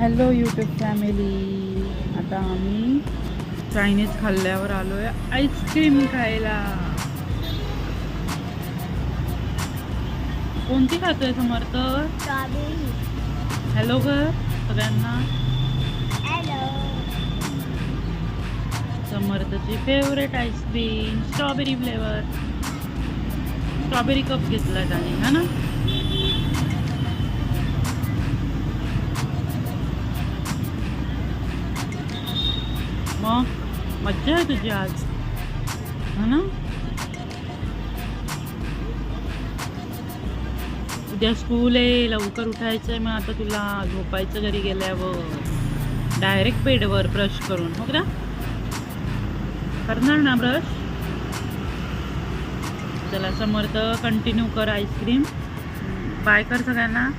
Hello YouTube family. आता आम्ही Chinese खाल्ल्यावर आलो आहे आईस्क्रीम खायला. कोणती खातोय समर्थ? हॅलो कर सगळ्यांना. समर्थची favourite ice cream strawberry flavour. Strawberry cup घेतला त्याने, हा ना. मग मज्जा आहे तुझी आज, हा ना. उद्या स्कूल आहे, लवकर उठायचंय. मग आता तुला झोपायचं घरी गेल्यावर डायरेक्ट बेडवर ब्रश करून, हो का? करणार ना ब्रश? चला समर्थ कंटिन्यू कर आईस्क्रीम. बाय कर सगळ्यांना.